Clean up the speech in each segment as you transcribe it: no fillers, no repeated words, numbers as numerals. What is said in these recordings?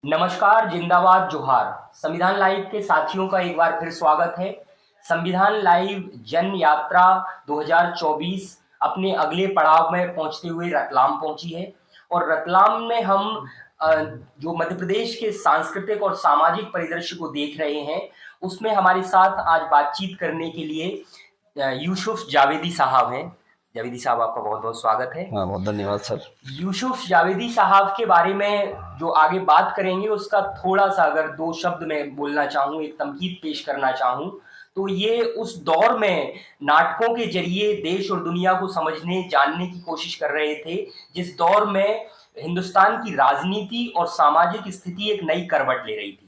नमस्कार, जिंदाबाद, जोहार। संविधान लाइव के साथियों का एक बार फिर स्वागत है। संविधान लाइव जन यात्रा 2024 अपने अगले पड़ाव में पहुंचते हुए रतलाम पहुंची है और रतलाम में हम जो मध्य प्रदेश के सांस्कृतिक और सामाजिक परिदृश्य को देख रहे हैं, उसमें हमारे साथ आज बातचीत करने के लिए यूसुफ जावेदी साहब हैं। जावेदी साहब, आपका बहुत बहुत स्वागत है। हाँ, बहुत धन्यवाद सर। यूसुफ जावेदी साहब के बारे में जो आगे बात करेंगे उसका थोड़ा सा अगर दो शब्द में बोलना चाहूँ, एक तमहीद पेश करना चाहूँ, तो ये उस दौर में नाटकों के जरिए देश और दुनिया को समझने जानने की कोशिश कर रहे थे, जिस दौर में हिंदुस्तान की राजनीति और सामाजिक स्थिति एक नई करवट ले रही थी।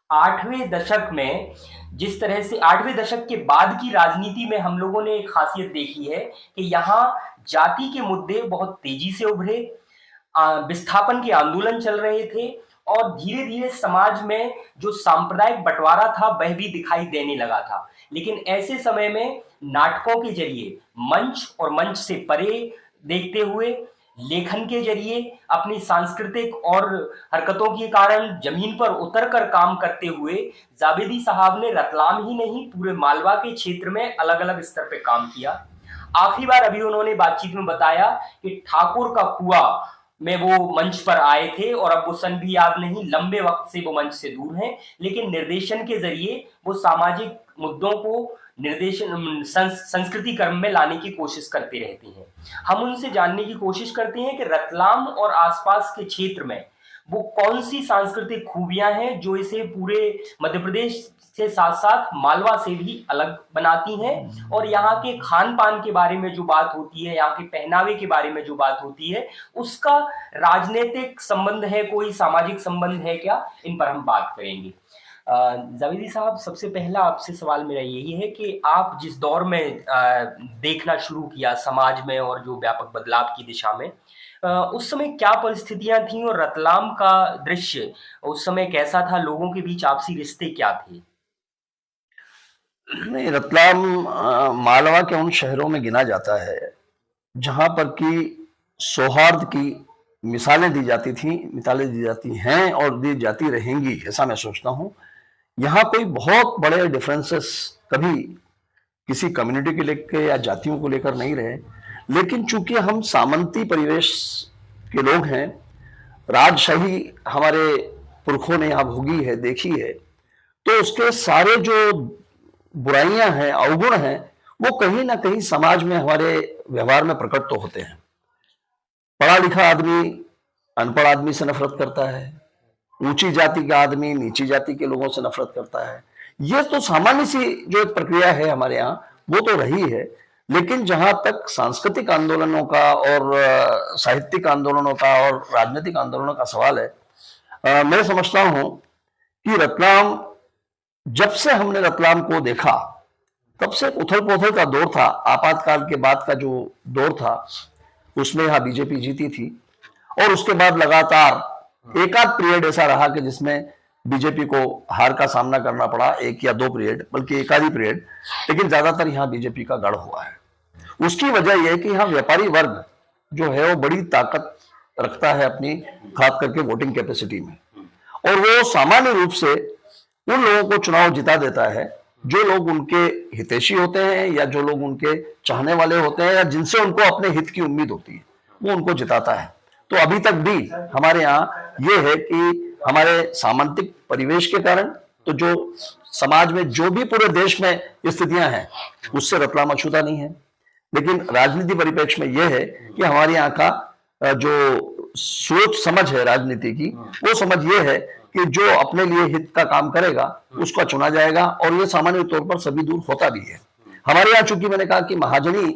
आठवें दशक में जिस तरह से आठवें दशक के बाद की राजनीति में हम लोगों ने एक खासियत देखी है कि यहाँ जाति के मुद्दे बहुत तेजी से उभरे, विस्थापन के आंदोलन चल रहे थे और धीरे धीरे समाज में जो सांप्रदायिक बंटवारा था वह भी दिखाई देने लगा था। लेकिन ऐसे समय में नाटकों के जरिए मंच और मंच से परे देखते हुए लेखन के जरिए अपनी सांस्कृतिक और हरकतों के कारण जमीन पर उतर कर काम करते हुए जावेदी साहब ने रतलाम ही नहीं पूरे मालवा के क्षेत्र में अलग अलग स्तर पर काम किया। आखिरी बार अभी उन्होंने बातचीत में बताया कि ठाकुर का कुआं में वो मंच पर आए थे और अब वो सन भी याद नहीं, लंबे वक्त से वो मंच से दूर हैं, लेकिन निर्देशन के जरिए वो सामाजिक मुद्दों को निर्देशन संस्कृति कर्म में लाने की कोशिश करते रहते हैं। हम उनसे जानने की कोशिश करते हैं कि रतलाम और आसपास के क्षेत्र में वो कौन सी सांस्कृतिक खूबियां हैं जो इसे पूरे मध्य प्रदेश से साथ साथ मालवा से भी अलग बनाती हैं, और यहाँ के खान पान के बारे में जो बात होती है, यहाँ के पहनावे के बारे में जो बात होती है, उसका राजनीतिक संबंध है, कोई सामाजिक संबंध है क्या, इन पर हम बात करेंगे। जावेदी साहब, सबसे पहला आपसे सवाल मेरा यही है कि आप जिस दौर में देखना शुरू किया समाज में और जो व्यापक बदलाव की दिशा में, उस समय क्या परिस्थितियां थीं और रतलाम का दृश्य उस समय कैसा था, लोगों के बीच आपसी रिश्ते क्या थे? नहीं, रतलाम मालवा के उन शहरों में गिना जाता है जहां पर कि सौहार्द की मिसालें दी जाती थी, मिसालें दी जाती हैं और दी जाती रहेंगी, ऐसा मैं सोचता हूं। यहाँ कोई बहुत बड़े डिफरेंसेस कभी किसी कम्युनिटी के लेकर या जातियों को लेकर नहीं रहे, लेकिन चूंकि हम सामंती परिवेश के लोग हैं, राजशाही हमारे पुरखों ने यहाँ भोगी है, देखी है, तो उसके सारे जो बुराइयां हैं, अवगुण हैं, वो कहीं ना कहीं समाज में हमारे व्यवहार में प्रकट तो होते हैं। पढ़ा लिखा आदमी अनपढ़ आदमी से नफरत करता है, ऊंची जाति का आदमी नीची जाति के लोगों से नफरत करता है। ये तो सामान्य सी जो एक प्रक्रिया है हमारे यहाँ, वो तो रही है। लेकिन जहां तक सांस्कृतिक आंदोलनों का और साहित्यिक आंदोलनों का और राजनीतिक आंदोलनों का सवाल है, मैं समझता हूं कि रतलाम, जब से हमने रतलाम को देखा तब से उथल पुथल का दौर था। आपातकाल के बाद का जो दौर था उसमें यहाँ बीजेपी जीती थी और उसके बाद लगातार एक आध पीरियड ऐसा रहा कि जिसमें बीजेपी को हार का सामना करना पड़ा, एक या दो पीरियड, बल्कि एक आधी पीरियड, लेकिन ज्यादातर यहाँ बीजेपी का गढ़ हुआ है। उसकी वजह यह है कि यहाँ व्यापारी वर्ग जो है वो बड़ी ताकत रखता है अपनी, खास करके वोटिंग कैपेसिटी में, और वो सामान्य रूप से उन लोगों को चुनाव जिता देता है जो लोग उनके हितैषी होते हैं या जो लोग उनके चाहने वाले होते हैं या जिनसे उनको अपने हित की उम्मीद होती है, वो उनको जिताता है। तो अभी तक भी हमारे यहाँ ये है कि हमारे सामांतिक परिवेश के कारण तो जो समाज में जो भी पूरे देश में स्थितियां हैं उससे रतलाम अछूता नहीं है, लेकिन राजनीति परिप्रेक्ष्य में यह है कि हमारे यहाँ का जो सोच समझ है राजनीति की, वो समझ ये है कि जो अपने लिए हित का काम करेगा उसका चुना जाएगा, और ये सामान्य तौर पर सभी दूर होता भी है। हमारे यहाँ चूंकि मैंने कहा कि महाजनी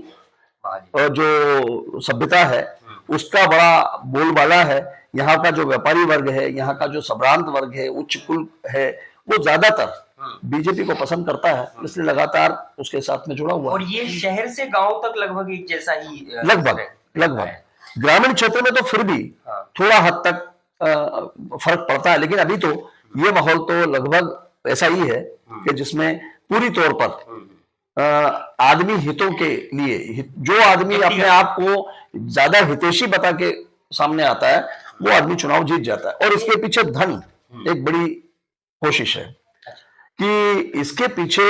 जो सभ्यता है उसका बड़ा बोलबाला है, यहाँ का जो व्यापारी वर्ग है, यहाँ का जो सम्भ्रांत वर्ग है, उच्च कुल है, वो ज्यादातर बीजेपी को पसंद करता है, इसलिए लगातार उसके साथ में जुड़ा हुआ है। और ये शहर से गांव तक लगभग एक जैसा ही लगभग ग्रामीण क्षेत्र में तो फिर भी थोड़ा हद तक फर्क पड़ता है, लेकिन अभी तो ये माहौल तो लगभग ऐसा ही है कि जिसमें पूरी तौर पर आदमी हितों के लिए, जो आदमी अपने आप को ज्यादा हितैषी बता के सामने आता है वो आदमी चुनाव जीत जाता है। और इसके पीछे धन एक बड़ी कोशिश है कि इसके पीछे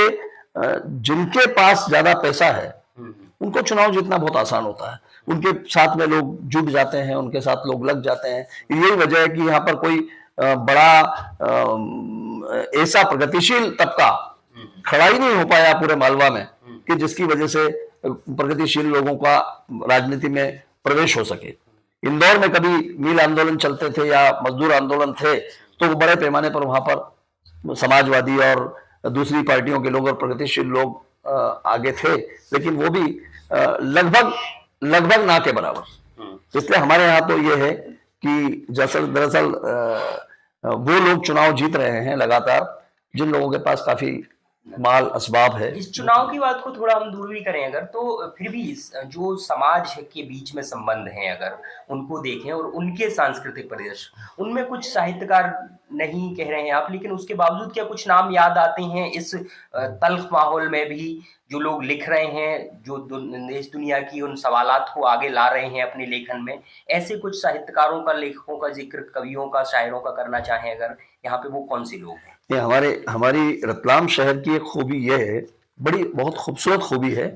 जिनके पास ज्यादा पैसा है उनको चुनाव जीतना बहुत आसान होता है, उनके साथ में लोग जुट जाते हैं, उनके साथ लोग लग जाते हैं। यही वजह है कि यहाँ पर कोई बड़ा ऐसा प्रगतिशील तबका खड़ा ही नहीं हो पाया पूरे मालवा में कि जिसकी वजह से प्रगतिशील लोगों का राजनीति में प्रवेश हो सके। इंदौर में कभी मील आंदोलन चलते थे या मजदूर आंदोलन थे तो वो बड़े पैमाने पर वहां पर समाजवादी और दूसरी पार्टियों के लोग और प्रगतिशील लोग आगे थे, लेकिन वो भी लगभग ना के बराबर। इसलिए हमारे यहाँ तो ये है कि दरअसल वो लोग चुनाव जीत रहे हैं लगातार जिन लोगों के पास काफी माल असबाब है। इस चुनाव की बात को थोड़ा हम दूर भी करें अगर, तो फिर भी जो समाज के बीच में संबंध हैं अगर उनको देखें और उनके सांस्कृतिक परिदृश्य, उनमें कुछ साहित्यकार नहीं कह रहे हैं आप, लेकिन उसके बावजूद क्या कुछ नाम याद आते हैं इस तल्ख माहौल में भी जो लोग लिख रहे हैं, जो इस दुनिया की उन सवालात को आगे ला रहे हैं अपने लेखन में, ऐसे कुछ साहित्यकारों का, लेखकों का जिक्र, कवियों का, शायरों का करना चाहें अगर, यहाँ पे वो कौन से लोग हैं? ये हमारी रतलाम शहर की एक खूबी यह है, बड़ी बहुत खूबसूरत खूबी है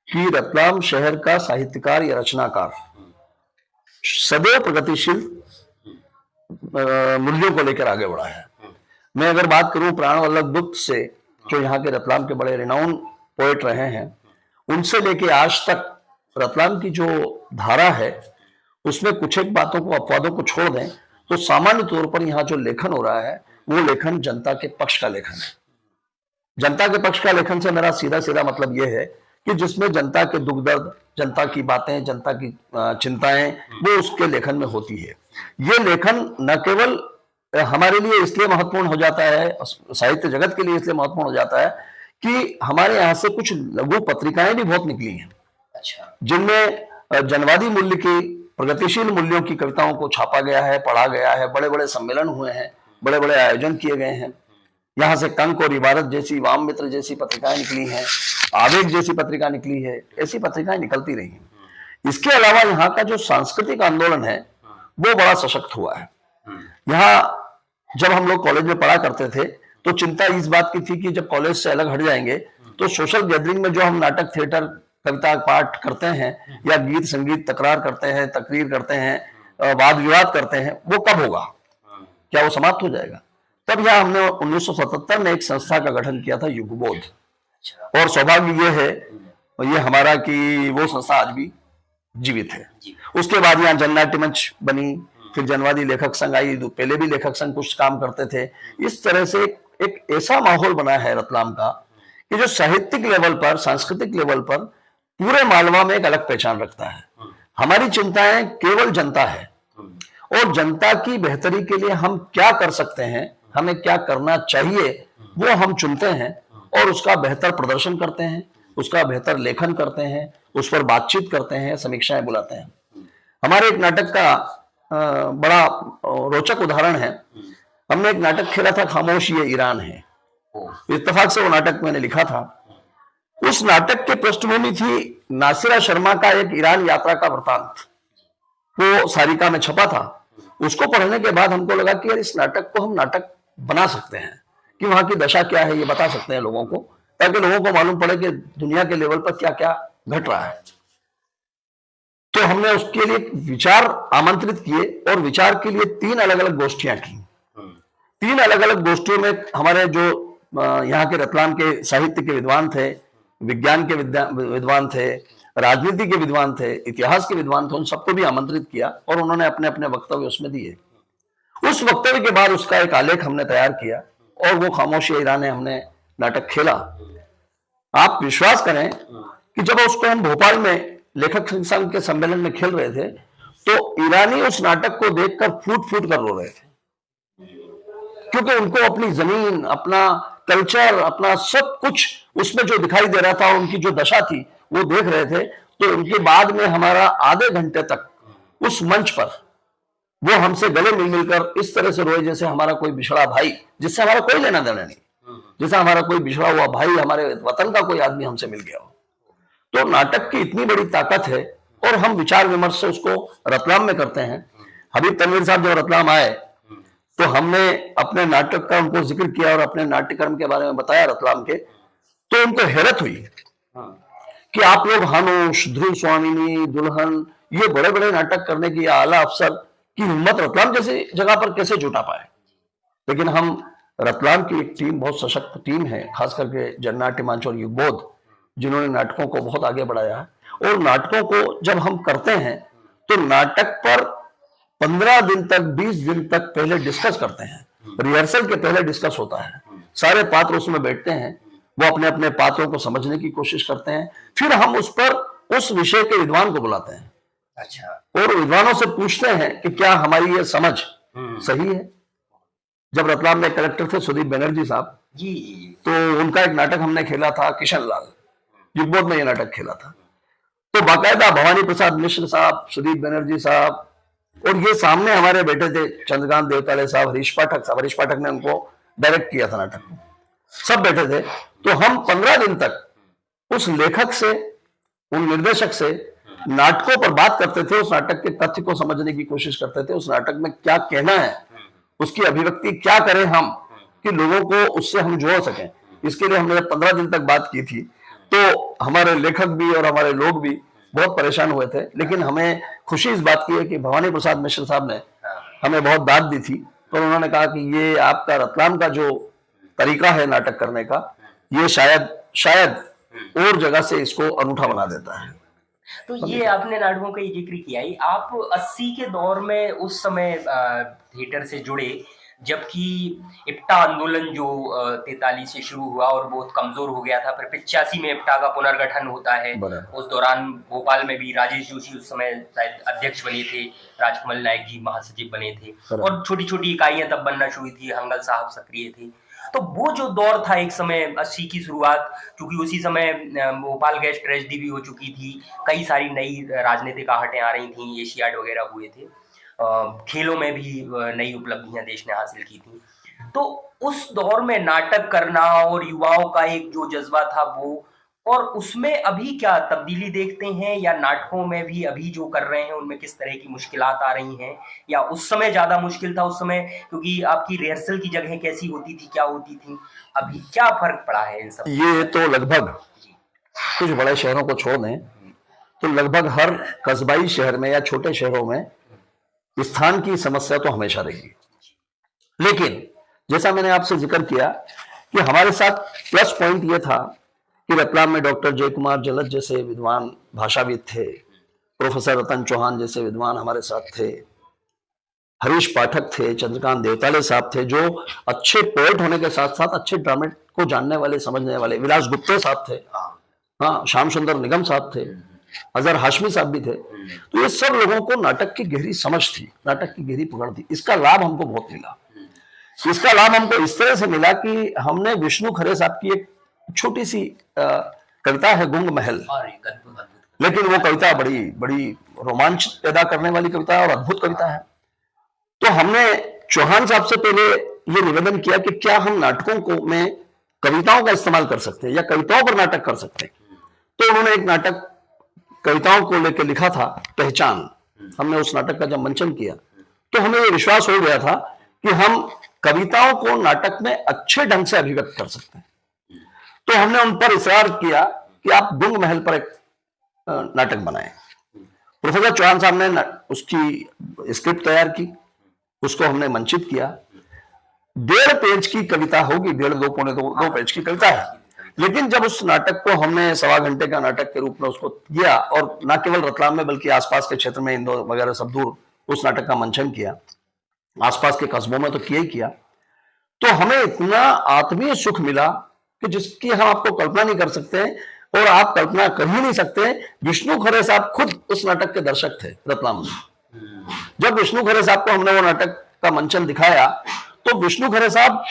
कि रतलाम शहर का साहित्यकार या रचनाकार सदैव प्रगतिशील मूल्यों को लेकर आगे बढ़ा है। मैं अगर बात करूं प्राण वल्लभ गुप्त से, जो यहाँ के रतलाम के बड़े रिनाउन पोएट रहे हैं, उनसे लेके आज तक रतलाम की जो धारा है उसमें कुछ एक बातों को, अपवादों को छोड़ दें तो सामान्य तौर पर यहाँ जो लेखन हो रहा है वो लेखन जनता के पक्ष का लेखन है। जनता के पक्ष का लेखन से मेरा सीधा सीधा मतलब यह है कि जिसमें जनता के दुख दर्द, जनता की बातें, जनता की चिंताएं वो उसके लेखन में होती है। ये लेखन न केवल हमारे लिए इसलिए महत्वपूर्ण हो जाता है, साहित्य जगत के लिए इसलिए महत्वपूर्ण हो जाता है कि हमारे यहाँ से कुछ लघु पत्रिकाएं भी बहुत निकली हैं, अच्छा, जिनमें जनवादी मूल्य की, प्रगतिशील मूल्यों की कविताओं को छापा गया है, पढ़ा गया है, बड़े बड़े सम्मेलन हुए हैं, बड़े बड़े आयोजन किए गए हैं। यहाँ से कंक और इबारत जैसी, वाम मित्र जैसी पत्रिकाएं निकली हैं, आवेग जैसी पत्रिका निकली है, ऐसी पत्रिकाएं निकलती रही हैं। इसके अलावा यहाँ का जो सांस्कृतिक आंदोलन है वो बड़ा सशक्त हुआ है। यहाँ जब हम लोग कॉलेज में पढ़ा करते थे तो चिंता इस बात की थी कि जब कॉलेज से अलग हट जाएंगे तो सोशल गैदरिंग में जो हम नाटक, थिएटर, कविता पाठ करते हैं या गीत संगीत तकरार करते हैं, तकरीर करते हैं, वाद विवाद करते हैं, वो कब होगा, क्या वो समाप्त हो जाएगा? तब यहाँ हमने 1977 में एक संस्था का गठन किया था, युगबोध। और सौभाग्य ये है ये हमारा कि वो संस्था आज भी जीवित है। उसके बाद यहाँ जननाट्य मंच बनी, फिर जनवादी लेखक संघ आई, पहले भी लेखक संघ कुछ काम करते थे। इस तरह से एक ऐसा माहौल बना है रतलाम का कि जो साहित्यिक लेवल पर, सांस्कृतिक लेवल पर पूरे मालवा में एक अलग पहचान रखता है। हमारी चिंताएं केवल जनता है और जनता की बेहतरी के लिए हम क्या कर सकते हैं, हमें क्या करना चाहिए, वो हम चुनते हैं और उसका बेहतर प्रदर्शन करते हैं, उसका बेहतर लेखन करते हैं, उस पर बातचीत करते हैं, समीक्षाएं बुलाते हैं। हमारे एक नाटक का बड़ा रोचक उदाहरण है। हमने एक नाटक खेला था, खामोश ये ईरान है। इत्तेफाक से वो नाटक मैंने लिखा था। उस नाटक के पृष्ठभूमि थी नासिरा शर्मा का एक ईरान यात्रा का वृतांत, वो सारिका में छपा था। उसको पढ़ने के बाद हमको लगा कि यार इस नाटक को हम नाटक बना सकते हैं कि वहां की दशा क्या है, ये बता सकते हैं लोगों को, ताकि लोगों को मालूम पड़े कि दुनिया के लेवल पर क्या क्या घट रहा है। तो हमने उसके लिए विचार आमंत्रित किए और विचार के लिए 3 अलग अलग गोष्ठियां की। 3 अलग अलग गोष्ठियों में हमारे जो यहाँ के रतलाम के साहित्य के विद्वान थे, विज्ञान के विद्वान थे, राजनीति के विद्वान थे, इतिहास के विद्वान थे, उन सबको भी आमंत्रित किया और उन्होंने अपने अपने वक्तव्य उसमें दिए। उस वक्तव्य के बाद उसका एक आलेख हमने तैयार किया और वो खामोश ये ईरान है हमने नाटक खेला। आप विश्वास करें कि जब उसको हम भोपाल में लेखक संघ के सम्मेलन में खेल रहे थे तो ईरानी उस नाटक को देखकर फूट फूट कर रो रहे थे, क्योंकि उनको अपनी जमीन, अपना कल्चर, अपना सब कुछ उसमें जो दिखाई दे रहा था, उनकी जो दशा थी वो देख रहे थे। तो उनके बाद में हमारा आधे घंटे तक उस मंच पर वो हमसे गले मिल मिलकर इस तरह से रोए जैसे हमारा कोई बिछड़ा भाई, जिससे हमारा कोई लेना देना नहीं, जैसे हमारा कोई बिछड़ा हुआ भाई, हमारे वतन का कोई आदमी हमसे मिल गया हो। तो नाटक की इतनी बड़ी ताकत है और हम विचार विमर्श से उसको रतलाम में करते हैं। हबीब तनवीर साहब जब रतलाम आए तो हमने अपने नाटक का उनको जिक्र किया और अपने नाट्यकर्म के बारे में बताया रतलाम के, तो उनको हैरत हुई कि आप लोग हनुष, ध्रुव स्वामिनी, दुल्हन, ये बड़े बड़े नाटक करने की आला अफसर की हिम्मत रतलाम जैसी जगह पर कैसे जुटा पाए। लेकिन हम रतलाम की एक टीम, बहुत सशक्त टीम है, खास करके जननाट्य मंच और युगबोध, जिन्होंने नाटकों को बहुत आगे बढ़ाया है। और नाटकों को जब हम करते हैं तो नाटक पर 15 दिन तक, 20 दिन तक पहले डिस्कस करते हैं, रिहर्सल के पहले डिस्कस होता है, सारे पात्र उसमें बैठते हैं, वो अपने अपने पात्रों को समझने की कोशिश करते हैं, फिर हम उस पर उस विषय के विद्वान को बुलाते हैं। अच्छा। और विद्वानों से पूछते हैं कि क्या हमारी ये समझ सही है। जब रतलाम में कलेक्टर थे सुदीप बनर्जी साहब जी, तो उनका एक नाटक हमने खेला था, किशन लाल, युगबोध में ये नाटक खेला था। तो बाकायदा भवानी प्रसाद मिश्र साहब, सुदीप बनर्जी साहब, और ये सामने हमारे बैठे थे चंद्रकांत देवताले साहब, हरीश पाठक ने उनको डायरेक्ट किया था नाटक को, सब बैठे थे। तो हम 15 दिन तक उस लेखक से, उन निर्देशक से नाटकों पर बात करते थे, उस नाटक के तथ्य को समझने की कोशिश करते थे, उस नाटक में क्या कहना है, उसकी अभिव्यक्ति क्या करें हम कि लोगों को उससे हम जोड़ सकें। इसके लिए हमने 15 दिन तक बात की थी। तो हमारे लेखक भी और हमारे लोग भी बहुत परेशान हुए थे, लेकिन हमें खुशी इस बात की है कि भवानी प्रसाद मिश्र साहब ने हमें बहुत दाद दी थी। तो उन्होंने कहा कि ये आपका रतलाम का जो तरीका है नाटक करने का, ये शायद और जगह से इसको अनूठा बना देता है। तो ये आपने नाटकों का ये जिक्र किया ही, आप 80 के दौर में उस समय थिएटर से जुड़े, जबकि इप्टा आंदोलन जो 43 से शुरू हुआ और बहुत कमजोर हो गया था, फिर 85 में इप्टा का पुनर्गठन होता है। उस दौरान भोपाल में भी राजेश जोशी उस समय शायद अध्यक्ष बने थे, राजकमल नायक जी महासचिव बने थे, और छोटी छोटी इकाइयां तब बनना शुरू थी, हंगल साहब सक्रिय थे। तो वो जो दौर था एक समय 80 की शुरुआत, क्योंकि उसी समय भोपाल गैस ट्रेजेडी भी हो चुकी थी, कई सारी नई राजनीतिक आहटें आ रही थी, एशियाड वगैरह हुए थे, खेलों में भी नई उपलब्धियां देश ने हासिल की थी। तो उस दौर में नाटक करना और युवाओं का एक जो जज्बा था वो, और उसमें अभी क्या तब्दीली देखते हैं, या नाटकों में भी अभी जो कर रहे हैं उनमें किस तरह की मुश्किलात आ रही हैं, या उस समय ज्यादा मुश्किल था उस समय क्योंकि आपकी रिहर्सल की जगह कैसी होती थी, क्या होती थी, अभी क्या फर्क पड़ा है इन सब? ये तो लगभग कुछ बड़े शहरों को छोड़ दें तो लगभग हर कस्बाई शहर में या छोटे शहरों में स्थान की समस्या तो हमेशा रहेगी। लेकिन जैसा मैंने आपसे जिक्र किया कि हमारे साथ प्लस पॉइंट ये था कि रतलाम में डॉक्टर जयकुमार जलद जैसे विद्वान भाषाविद थे, प्रोफेसर रतन चौहान जैसे विद्वान हमारे साथ थे, हरीश पाठक थे, चंद्रकांत देवताले साहब थे, जो अच्छे पोएट होने के साथ साथ अच्छे ड्रामे को जानने वाले, समझने वाले, विलास गुप्ते साहब थे, हाँ, श्याम सुंदर निगम साहब थे, अजहर हाशमी साहब भी थे। तो ये सब लोगों को नाटक की गहरी समझ थी, नाटक की गहरी पकड़ थी। इसका लाभ हमको बहुत मिला। इसका लाभ हमको इस तरह से मिला कि हमने विष्णु खरे साहब की एक छोटी सी कविता है गुंग महल, लेकिन वो कविता बड़ी बड़ी रोमांच पैदा करने वाली कविता है और अद्भुत कविता है। तो हमने चौहान साहब से पहले ये निवेदन किया कि क्या हम नाटकों को में कविताओं का इस्तेमाल कर सकते हैं या कविताओं पर नाटक कर सकते हैं। तो उन्होंने एक नाटक कविताओं को लेकर लिखा था, पहचान। हमने उस नाटक का जब मंचन किया तो हमें ये विश्वास हो गया था कि हम कविताओं को नाटक में अच्छे ढंग से अभिव्यक्त कर सकते हैं। तो हमने उन पर इसरार किया कि आप गुंग महल पर एक नाटक बनाएं। प्रोफेसर चौहान साहब ने उसकी स्क्रिप्ट तैयार की, उसको हमने मंचित किया। 1.5 पेज की कविता होगी, 1.5 पौने 2 पेज की कविता है, लेकिन जब उस नाटक को हमने 1.25 घंटे का नाटक के रूप में उसको किया, और न केवल रतलाम में बल्कि आसपास के क्षेत्र में, इंदौर वगैरह सब दूर उस नाटक का मंचन किया, आसपास के कस्बों में तो किया ही किया, तो हमें इतना आत्मीय सुख मिला कि जिसकी हम आपको कल्पना नहीं कर सकते, और आप कल्पना कर ही नहीं सकते। विष्णु खरे साहब खुद उस नाटक के दर्शक थे रतलाम में। जब विष्णु खरे साहब को हमने वो नाटक का मंचन दिखाया तो विष्णु खरे साहब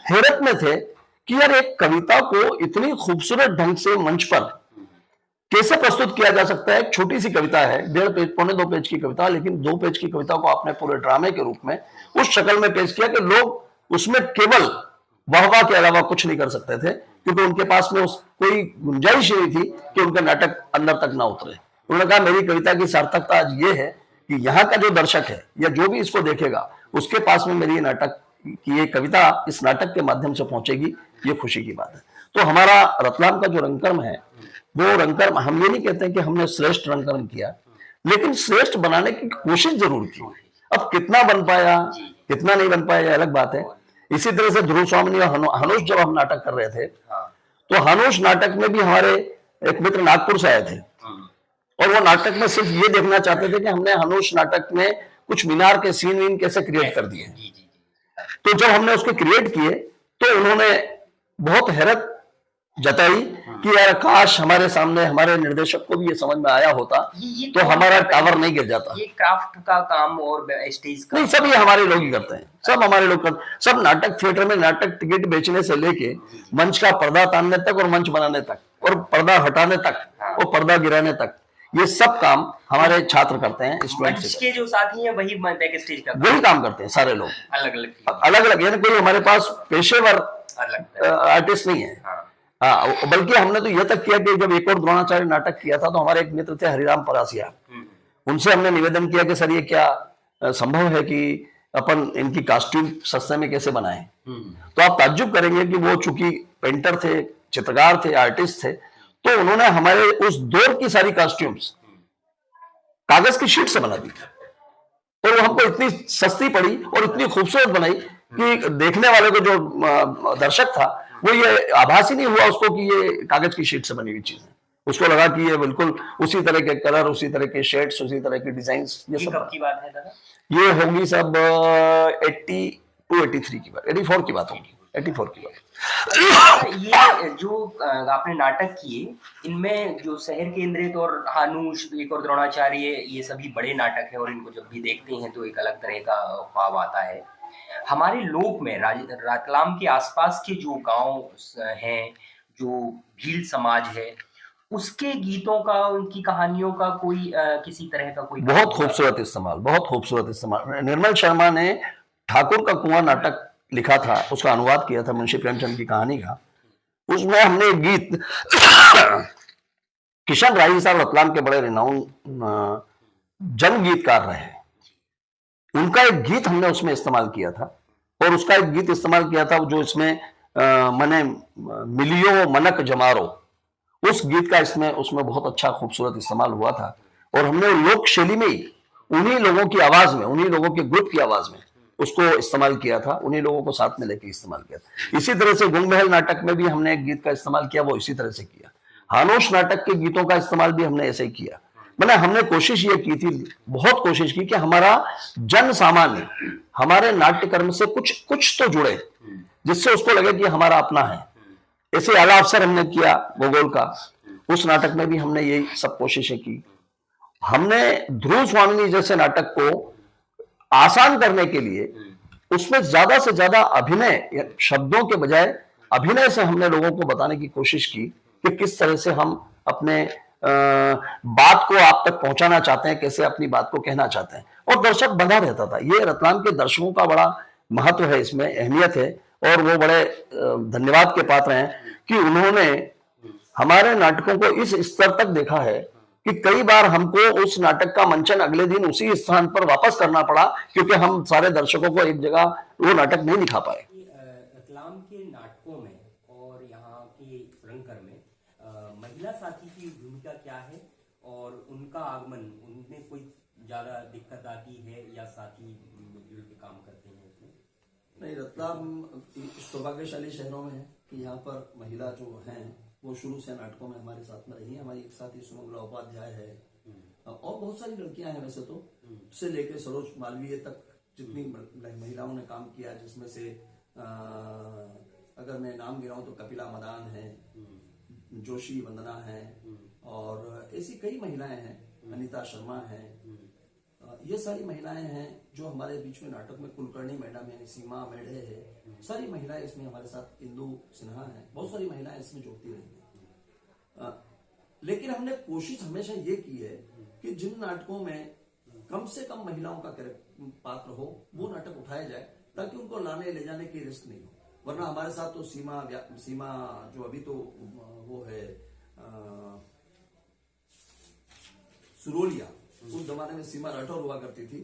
हैरत में थे कि यार एक कविता को इतनी खूबसूरत ढंग से मंच पर कैसे प्रस्तुत किया जा सकता है। एक छोटी सी कविता है, 1.5 पेज पौने 2 पेज की कविता, लेकिन 2 पेज की कविता को आपने पूरे ड्रामे के रूप में उस शक्ल में पेश किया कि लोग उसमें केवल वाहवाह के अलावा कुछ नहीं कर सकते थे, क्योंकि उनके पास में कोई गुंजाइश नहीं थी कि उनका नाटक अंदर तक ना उतरे। उन्होंने कहा मेरी कविता की सार्थकता आज ये है कि यहाँ का जो दर्शक है या जो भी इसको देखेगा उसके पास में मेरी नाटक की ये कविता इस नाटक के माध्यम से पहुंचेगी, ये खुशी की बात है। तो हमारा रतलाम का जो रंगकर्म है वो रंगकर्म, हम ये नहीं कहते कि हमने श्रेष्ठ रंगकर्म किया, लेकिन श्रेष्ठ बनाने की कोशिश जरूर की। अब कितना बन पाया कितना नहीं बन पाया अलग बात है। इसी तरह से ध्रुव स्वामी और हनुष जब हम नाटक कर रहे थे तो हनुष नाटक में भी हमारे एक मित्र नागपुर से आए थे और वो नाटक में सिर्फ ये देखना चाहते थे कि हमने हनुष नाटक में कुछ मीनार के सीन वीन कैसे क्रिएट कर दिए। तो जब हमने उसको क्रिएट किए तो उन्होंने बहुत हैरत जताई कि यार काश हमारे सामने हमारे निर्देशक को भी ये समझ में आया होता तो हमारा टावर नहीं गिर जाता। ये क्राफ्ट का काम और स्टेज का नहीं, सब ये हमारे लोग ही करते हैं, सब हमारे लोग करते हैं। सब नाटक थिएटर में नाटक टिकट बेचने से लेके मंच का पर्दा तानने तक और मंच बनाने तक और पर्दा हटाने तक और पर्दा गिराने तक ये सब काम हमारे छात्र करते हैं। मंच के जो साथी हैं वही बैक स्टेज का वही काम करते हैं सारे लोग, अलग अलग यानी कोई हमारे पास पेशेवर आर्टिस्ट नहीं है। हाँ, बल्कि हमने तो यह तक किया कि जब एक और द्रोणाचार्य नाटक किया था तो हमारे एक मित्र थे हरिराम परासिया, उनसे हमने निवेदन किया कि सर ये क्या संभव है कि अपन इनकी कॉस्ट्यूम सस्ते में कैसे बनाएं। तो आप ताज्जुब करेंगे कि वो चूंकि पेंटर थे, चित्रकार थे, आर्टिस्ट थे, तो उन्होंने हमारे उस दौर की सारी कॉस्ट्यूम्स कागज की शीट से बना दी और वो हमको इतनी सस्ती पड़ी और इतनी खूबसूरत बनाई कि देखने वाले को जो दर्शक था वो ये आभास ही नहीं हुआ उसको कि ये कागज की शीट से बनी हुई चीज है। उसको लगा कि ये बिल्कुल उसी तरह के कलर, उसी तरह के शेड्स, उसी तरह के डिजाइन्स। ये सब कब की बात है दादा? ये होगी सब 82-83 की बात, 84 की बात होगी, 84 की बात। ये जो आपने नाटक किए इनमें जो शहर केंद्रित और हानुष, एक और द्रोणाचार्य, ये सभी बड़े नाटक हैं और इनको जब भी देखते हैं तो एक अलग तरह का ख्वाब आता है। हमारे लोक में रतलाम के आसपास के जो गांव हैं, जो भील समाज है, उसके गीतों का, उनकी कहानियों का कोई किसी तरह का कोई बहुत खूबसूरत इस्तेमाल, बहुत खूबसूरत इस्तेमाल। निर्मल शर्मा ने ठाकुर का कुआं नाटक लिखा था, उसका अनुवाद किया था मुंशी प्रेमचंद की कहानी का। उसमें हमने एक गीत किशन राही साहब रतलाम के बड़े रिनाउन जन गीतकार रहे, उनका एक गीत हमने उसमें इस्तेमाल किया था और उसका एक गीत इस्तेमाल किया था जो इसमें मने मिलियो मनक जमारो, उस गीत का इसमें उसमें बहुत अच्छा खूबसूरत इस्तेमाल हुआ था और हमने लोक शैली में ही उन्हीं लोगों की आवाज में, उन्हीं लोगों के ग्रुप की आवाज में उसको इस्तेमाल किया था, उन्हीं लोगों को साथ में लेके इस्तेमाल किया था। इसी तरह से गुंग महल नाटक में भी हमने एक गीत का इस्तेमाल किया, वो इसी तरह से किया। हानोश नाटक के गीतों का इस्तेमाल भी हमने ऐसे ही किया। मैंने हमने कोशिश ये की थी, बहुत कोशिश की कि हमारा जन सामान्य हमारे नाट्यकर्म से कुछ तो जुड़े, जिससे उसको लगे कि हमारा अपना है। ऐसे आला अवसर हमने किया भूगोल का, उस नाटक में भी हमने यही सब कोशिशें की। हमने ध्रुव स्वामी जैसे नाटक को आसान करने के लिए उसमें ज्यादा से ज्यादा अभिनय, शब्दों के बजाय अभिनय से हमने लोगों को बताने की कोशिश की कि किस तरह से हम अपने बात को आप तक पहुंचाना चाहते हैं, कैसे अपनी बात को कहना चाहते हैं, और दर्शक बंधा रहता था। ये रतलाम के दर्शकों का बड़ा महत्व है, इसमें अहमियत है और वो बड़े धन्यवाद के पात्र हैं कि उन्होंने हमारे नाटकों को इस स्तर तक देखा है कि कई बार हमको उस नाटक का मंचन अगले दिन उसी स्थान पर वापस करना पड़ा क्योंकि हम सारे दर्शकों को एक जगह वो नाटक नहीं दिखा पाए। रतलाम के नाटकों में और यहाँ के रंगकर में महिला साथी की भूमिका क्या है और उनका आगमन, उनमें कोई ज्यादा दिक्कत आती है या साथी मिलजुल के काम करते हैं उसमें? नहीं, रतलाम सौभाग्यशाली शहरों में है कि यहाँ पर महिला जो हैं वो शुरू से नाटकों में हमारे साथ में रही है। हमारी एक साथी सुमंगला उपाध्याय है और बहुत सारी लड़कियां हैं वैसे तो, से लेकर सरोज मालवीय तक जितनी महिलाओं ने काम किया, जिसमें से अगर मैं नाम गिनाऊं तो कपिला मदान है, जोशी वंदना है और ऐसी कई महिलाएं हैं, अनीता शर्मा है। ये सारी महिलाएं हैं जो हमारे बीच में नाटक में, कुलकर्णी मैडम है, सीमा मेढ़े है, सारी महिलाएं इसमें हमारे साथ, इंदु सिन्हा है, बहुत सारी महिलाएं इसमें जुड़ती रही। लेकिन हमने कोशिश हमेशा ये की है कि जिन नाटकों में कम से कम महिलाओं का पात्र हो वो नाटक उठाया जाए ताकि उनको लाने ले जाने की रिस्क नहीं हो। वरना हमारे साथ तो सीमा जो अभी तो वो है सुरोलिया, उस जमाने में सीमा राठौर हुआ करती थी,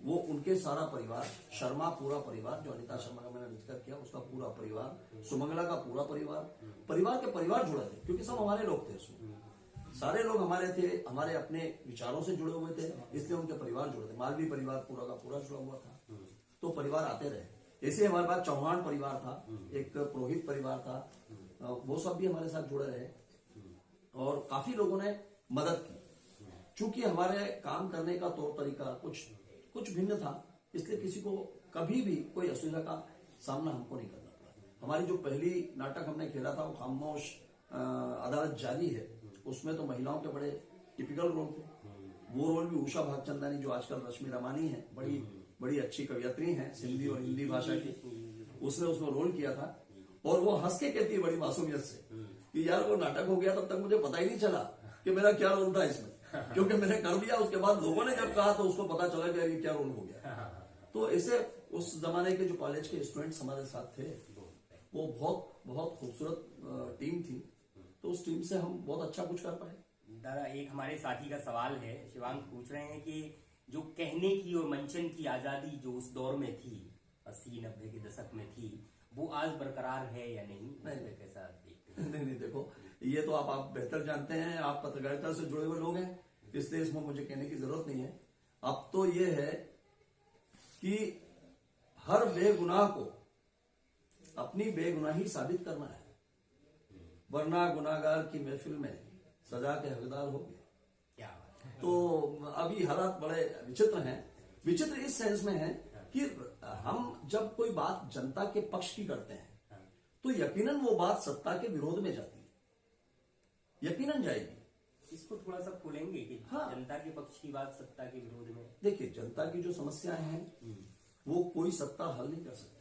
वो उनके सारा परिवार, शर्मा पूरा परिवार, जो अनिता शर्मा का मैंने जिक्र किया उसका पूरा परिवार, सुमंगला का पूरा परिवार, परिवार के परिवार जुड़े थे, क्योंकि सब हमारे लोग थे उसमें, सारे लोग हमारे थे, हमारे अपने विचारों से जुड़े हुए थे, इसलिए उनके परिवार जुड़े थे। मालवी परिवार पूरा का पूरा जुड़ा हुआ था, तो परिवार आते रहे। ऐसे हमारे पास चौहान परिवार था, एक पुरोहित परिवार था, वो सब भी हमारे साथ जुड़े रहे और काफी लोगों ने मदद की। चूंकि हमारे काम करने का तौर तरीका कुछ भिन्न था, इसलिए किसी को कभी भी कोई असुविधा का सामना हमको नहीं करना पड़ा। हमारी जो पहली नाटक हमने खेला था वो खामोश अदालत जारी है, उसमें तो महिलाओं के बड़े टिपिकल रोल थे। वो रोल भी उषा भागचंदानी, जो आजकल रश्मि रमानी है, बड़ी अच्छी कवयित्री हैं सिंधी और हिंदी भाषा की, उसने उसमें रोल किया था। और वो हंस के कहती है बड़ी मासूमियत से कि यार वो नाटक हो गया, तब तक मुझे पता ही नहीं चला कि मेरा क्या रोल था इसमें, क्योंकि मैंने कर दिया। उसके बाद लोगों ने जब कहा तो उसको पता चला कि ये क्या रोल हो गया। तो ऐसे उस जमाने के जो कॉलेज के स्टूडेंट्स हमारे साथ थे, वो बहुत खूबसूरत टीम थी, तो उस टीम से हम बहुत अच्छा कुछ कर पाए। दादा, एक हमारे साथी का सवाल है, शिवांग पूछ रहे हैं कि जो कहने की और मंचन की आजादी जो उस दौर में थी, 80-90 के दशक में थी, वो आज बरकरार है या नहीं? नहीं, कैसा देखते हैं? नहीं, देखो, ये तो आप बेहतर जानते हैं, आप पत्रकारिता से जुड़े हुए लोग हैं, इसलिए इसमें मुझे कहने की जरूरत नहीं है। अब तो ये है कि हर बेगुनाह को अपनी बेगुनाही साबित करना है, वरना गुनाहगार की महफिल में सजा के हकदार हो गए। क्या बात है। तो अभी हालात बड़े विचित्र हैं। विचित्र इस सेंस में है कि हम जब कोई बात जनता के पक्ष की करते हैं तो यकीनन वो बात सत्ता के विरोध में जाती है, यकीनन जाएगी। इसको थोड़ा सा खोलेंगे कि हाँ। जनता के पक्ष की बात सत्ता के विरोध में। देखिए, जनता की जो समस्याएं हैं वो कोई सत्ता हल नहीं कर सकती।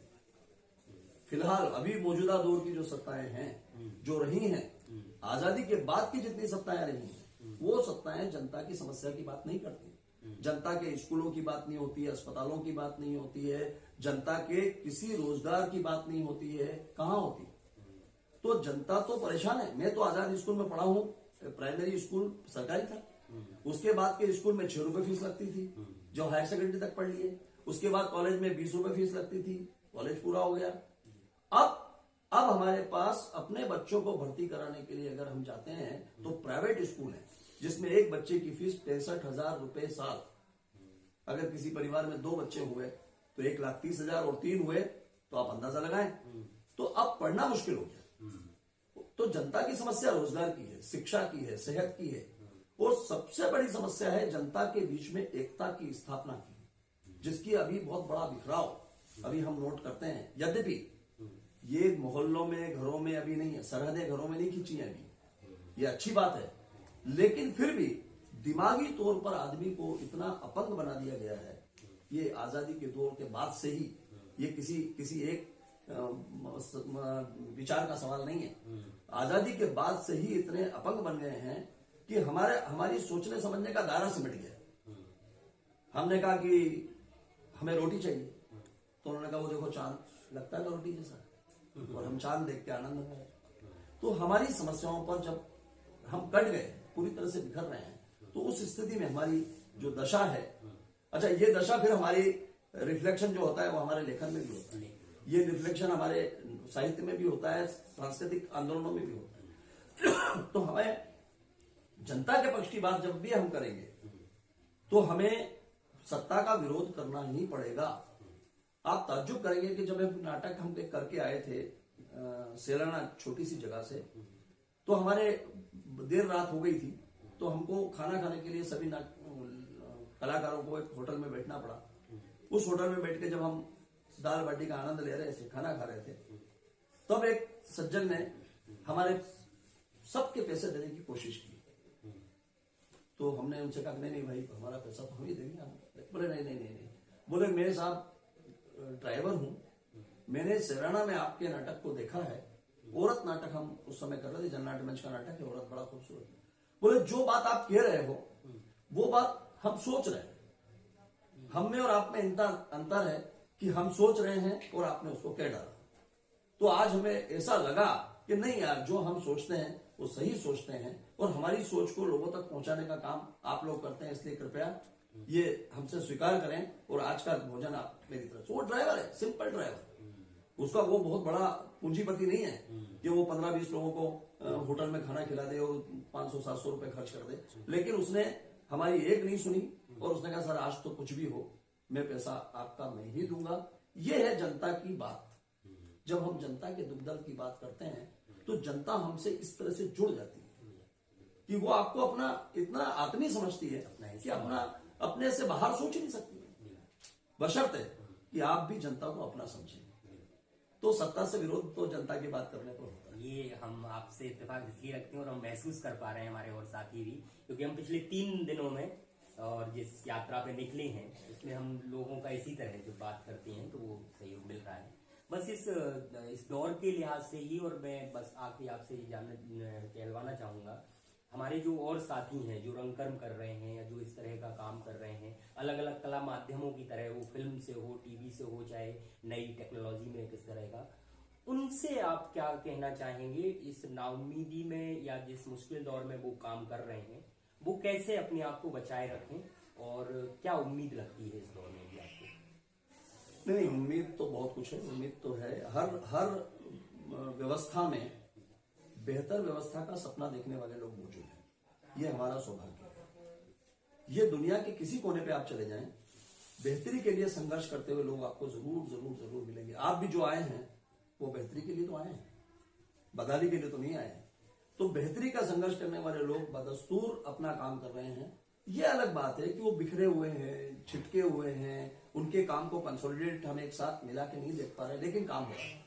फिलहाल अभी मौजूदा दौर की जो सत्ताएं हैं, जो रही हैं, आजादी के बाद की जितनी सत्ताएं रही हैं, वो सत्ताएं जनता की समस्या की बात नहीं करती। जनता के स्कूलों की बात नहीं होती है, अस्पतालों की बात नहीं होती है, जनता के किसी रोजगार की बात नहीं होती है, कहाँ होती? तो जनता तो परेशान है। मैं तो आजाद स्कूल में पढ़ा हूं, प्राइमरी स्कूल सरकारी था, उसके बाद के स्कूल में 6 रुपए फीस लगती थी, जो हायर सेकेंडरी तक पढ़ लिए। उसके बाद कॉलेज में 20 रुपए फीस लगती थी, कॉलेज पूरा हो गया। अब हमारे पास अपने बच्चों को भर्ती कराने के लिए अगर हम जाते हैं तो प्राइवेट स्कूल है जिसमें एक बच्चे की फीस 65,000 रुपए साल। अगर किसी परिवार में 2 बच्चे हुए तो 1,30,000 और 3 हुए तो आप अंदाजा लगाएं। तो अब पढ़ना मुश्किल हो गया। तो जनता की समस्या रोजगार की है, शिक्षा की है, सेहत की है, और सबसे बड़ी समस्या है जनता के बीच में एकता की स्थापना की, जिसकी अभी बहुत बड़ा बिखराव अभी हम नोट करते हैं। यद्यपि ये मोहल्लों में, घरों में अभी नहीं है, सरहदें घरों में नहीं खींची है अभी, ये अच्छी बात है, लेकिन फिर भी दिमागी तौर पर आदमी को इतना अपंग बना दिया गया है। ये आजादी के दौर के बाद से ही, ये किसी एक विचार का सवाल नहीं है। आजादी के बाद से ही इतने अपंग बन गए हैं कि हमारी सोचने समझने का दायरा सिमट गया। हमने कहा कि हमें रोटी चाहिए, तो उन्होंने कहा वो देखो चांद लगता है रोटी जैसा, और हम चांद देख के आनंद हो गए। तो हमारी समस्याओं पर जब हम कट गए, पूरी तरह से बिखर रहे हैं, तो उस स्थिति में हमारी जो दशा है, अच्छा, ये दशा फिर हमारी रिफ्लेक्शन जो होता है वो हमारे लेखन में भी होता है, ये रिफ्लेक्शन हमारे साहित्य में भी होता है, सांस्कृतिक आंदोलनों में भी होता है। तो हमें जनता के पक्ष की बात जब भी हम करेंगे तो हमें सत्ता का विरोध करना ही पड़ेगा। आप ताज्जुब करेंगे कि जब हम नाटक हम करके आए थे सेलाना छोटी सी जगह से, तो हमारे देर रात हो गई थी, तो हमको खाना खाने के लिए सभी कलाकारों को एक होटल में बैठना पड़ा। उस होटल में बैठ के जब हम दाल बाटी का आनंद ले रहे थे, खाना खा रहे थे, तब एक सज्जन ने हमारे सबके पैसे देने की कोशिश की। तो हमने उनसे कहा नहीं भाई, हमारा पैसा तो हम ही देंगे। हम बोले नहीं। बोले मैं साहब ड्राइवर हूं, मैंने सेराना में आपके नाटक को देखा है, औरत नाटक हम उस समय कर रहे थे, जननाट्य मंच का नाटक है, औरत बड़ा खूबसूरत है। बोले जो बात आप कह रहे हो वो बात हम सोच रहे हैं, हम में और आप में अंतर है कि हम सोच रहे हैं और आपने उसको कह डाला। तो आज हमें ऐसा लगा कि नहीं यार, जो हम सोचते हैं वो सही सोचते हैं और हमारी सोच को लोगों तक पहुंचाने का काम आप लोग करते हैं, इसलिए कृपया ये हमसे स्वीकार करें। और आज का भोजन आप मेरी तरफ से, वो ड्राइवर है, सिंपल ड्राइवर, उसका वो बहुत बड़ा पूंजीपति नहीं है कि वो 15-20 लोगों को होटल में खाना खिला दे और 500-700 रुपए खर्च कर दे। लेकिन उसने हमारी एक नहीं सुनी और उसने कहा सर आज तो कुछ भी हो, मैं पैसा आपका मैं ही दूंगा। ये है जनता की बात। जब हम जनता के दुख दर्द की बात करते हैं तो जनता हमसे इस तरह से जुड़ जाती है कि वो आपको अपना इतना आत्मीय समझती है कि अपने से बाहर सोच ही नहीं सकती, बशर्ते कि आप भी जनता को अपना समझें। तो सत्ता से विरोध तो जनता की बात करने पर होता है। ये हम आपसे इत्तेफाक इसलिए रखते हैं और हम महसूस कर पा रहे हैं, हमारे और साथी भी, क्योंकि हम पिछले 3 दिनों में और जिस यात्रा पे निकले हैं उसमें हम लोगों का इसी तरह जो बात करते हैं तो वो सहयोग मिल रहा है। बस इस दौर के लिहाज से ही, और मैं बस आके आपसे ये कहलवाना चाहूंगा, हमारे जो और साथी हैं जो रंगकर्म कर रहे हैं या जो इस तरह का काम कर रहे हैं अलग अलग कला माध्यमों की तरह, वो फिल्म से हो, टीवी से हो, चाहे नई टेक्नोलॉजी में किस तरह का, उनसे आप क्या कहना चाहेंगे इस नाउम्मीदी में या जिस मुश्किल दौर में वो काम कर रहे हैं, वो कैसे अपने आप को बचाए रखें और क्या उम्मीद लगती है इस दौर में भी आपको? नहीं, उम्मीद तो बहुत कुछ है। उम्मीद तो है, हर व्यवस्था में बेहतर व्यवस्था का सपना देखने वाले लोग मौजूद हैं। ये हमारा सौभाग्य है। ये दुनिया के किसी कोने पे आप चले जाएं, बेहतरी के लिए संघर्ष करते हुए लोग आपको जरूर जरूर जरूर मिलेंगे। आप भी जो आए हैं वो बेहतरी के लिए तो आए हैं, बदहाली के लिए तो नहीं आए हैं। तो बेहतरी का संघर्ष करने वाले लोग बदस्तूर अपना काम कर रहे हैं। ये अलग बात है कि वो बिखरे हुए हैं, छिटके हुए हैं, उनके काम को कंसोलिडेट हम एक साथ मिला के नहीं देख पा रहे, लेकिन काम हो रहा है,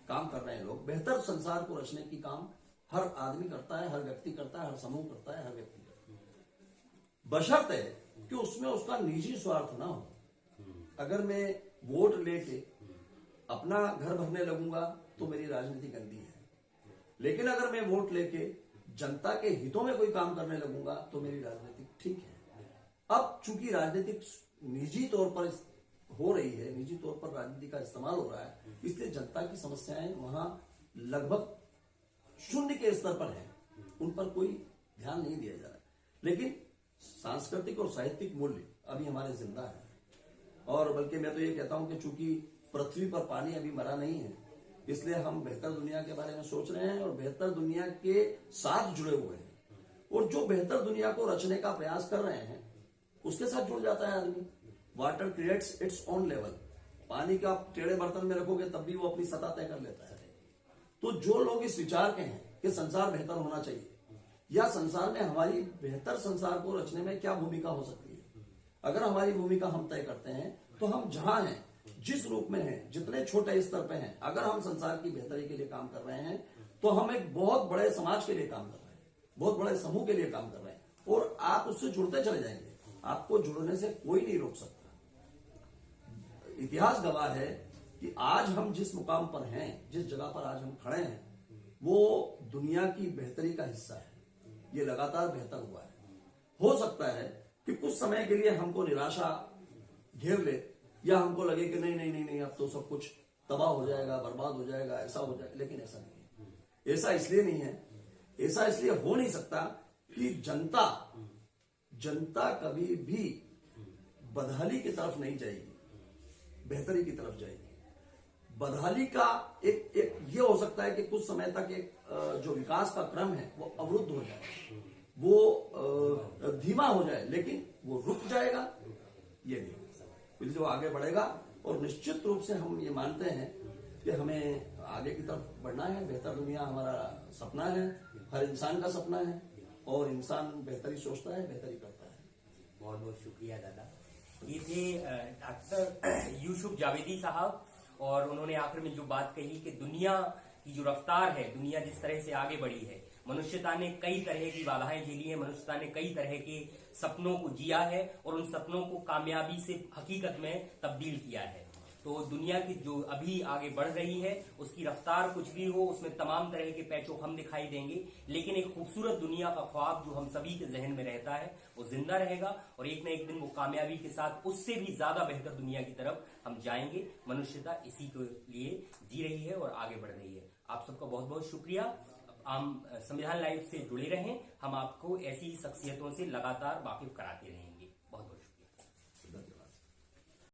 काम कर रहे हैं लोग। बेहतर संसार को रचने की काम हर आदमी करता है, हर व्यक्ति करता है, हर समूह करता है, हर व्यक्ति करता है, बशर्ते कि उसमें उसका निजी स्वार्थ ना हो। अगर मैं वोट लेके अपना घर भरने लगूंगा तो मेरी राजनीति गंदी है, लेकिन अगर मैं वोट लेके जनता के हितों में कोई काम करने लगूंगा तो मेरी राजनीति ठीक है। अब चूंकि राजनीतिक निजी तौर पर हो रही है, निजी तौर पर राजनीति का इस्तेमाल हो रहा है, इसलिए जनता की समस्याएं वहां लगभग शून्य के स्तर पर हैं, उन पर कोई ध्यान नहीं दिया जा रहा है। लेकिन सांस्कृतिक और साहित्यिक मूल्य अभी हमारे जिंदा है, और बल्कि मैं तो ये कहता हूं कि चूंकि पृथ्वी पर पानी अभी मरा नहीं है, इसलिए हम बेहतर दुनिया के बारे में सोच रहे हैं और बेहतर दुनिया के साथ जुड़े हुए हैं। और जो बेहतर दुनिया को रचने का प्रयास कर रहे हैं उसके साथ जुड़ जाता है आदमी। Water creates its own level. पानी का आप टेढ़े बर्तन में रखोगे तब भी वो अपनी सतह तय कर लेता है। तो जो लोग इस विचार के हैं कि संसार बेहतर होना चाहिए या संसार में हमारी बेहतर संसार को रचने में क्या भूमिका हो सकती है, अगर हमारी भूमिका हम तय करते हैं तो हम जहां हैं, जिस रूप में हैं, जितने छोटे स्तर पे हैं, अगर हम संसार की बेहतरी के लिए काम कर रहे हैं तो हम एक बहुत बड़े समाज के लिए काम कर रहे हैं, बहुत बड़े समूह के लिए काम कर रहे हैं, और आप उससे जुड़ते चले जाएंगे। आपको जुड़ने से कोई नहीं रोक सकता। इतिहास गवाह है कि आज हम जिस मुकाम पर हैं, जिस जगह पर आज हम खड़े हैं, वो दुनिया की बेहतरी का हिस्सा है। ये लगातार बेहतर हुआ है। हो सकता है कि कुछ समय के लिए हमको निराशा घेर ले या हमको लगे कि नहीं नहीं नहीं नहीं अब तो सब कुछ तबाह हो जाएगा, बर्बाद हो जाएगा, ऐसा हो जाएगा, लेकिन ऐसा नहीं है। ऐसा इसलिए नहीं है, ऐसा इसलिए हो नहीं सकता कि जनता कभी भी बदहाली की तरफ नहीं जाएगी, बेहतरी की तरफ जाएगी। बदहाली का एक ये हो सकता है कि कुछ समय तक एक जो विकास का क्रम है वो अवरुद्ध हो जाए, वो धीमा हो जाए, लेकिन वो रुक जाएगा ये नहीं, जो आगे बढ़ेगा। और निश्चित रूप से हम ये मानते हैं कि हमें आगे की तरफ बढ़ना है। बेहतर दुनिया हमारा सपना है, हर इंसान का सपना है, और इंसान बेहतरी सोचता है, बेहतरी करता है। बहुत बहुत शुक्रिया दादा। ये थे डॉक्टर यूसुफ जावेदी साहब, और उन्होंने आखिर में जो बात कही कि दुनिया की जो रफ्तार है, दुनिया जिस तरह से आगे बढ़ी है, मनुष्यता ने कई तरह की बाधाएं झेली है, मनुष्यता ने कई तरह के सपनों को जिया है और उन सपनों को कामयाबी से हकीकत में तब्दील किया है। तो दुनिया की जो अभी आगे बढ़ रही है उसकी रफ्तार कुछ भी हो, उसमें तमाम तरह के पैचोखम दिखाई देंगे, लेकिन एक खूबसूरत दुनिया का ख्वाब जो हम सभी के जहन में रहता है वो जिंदा रहेगा, और एक न एक दिन वो कामयाबी के साथ उससे भी ज्यादा बेहतर दुनिया की तरफ हम जाएंगे। मनुष्यता इसी के लिए जी रही है और आगे बढ़ रही है। आप सबका बहुत बहुत शुक्रिया। हम संविधान लाइव से जुड़े रहें, हम आपको ऐसी शख्सियतों से लगातार वाकिफ कराते रहेंगे।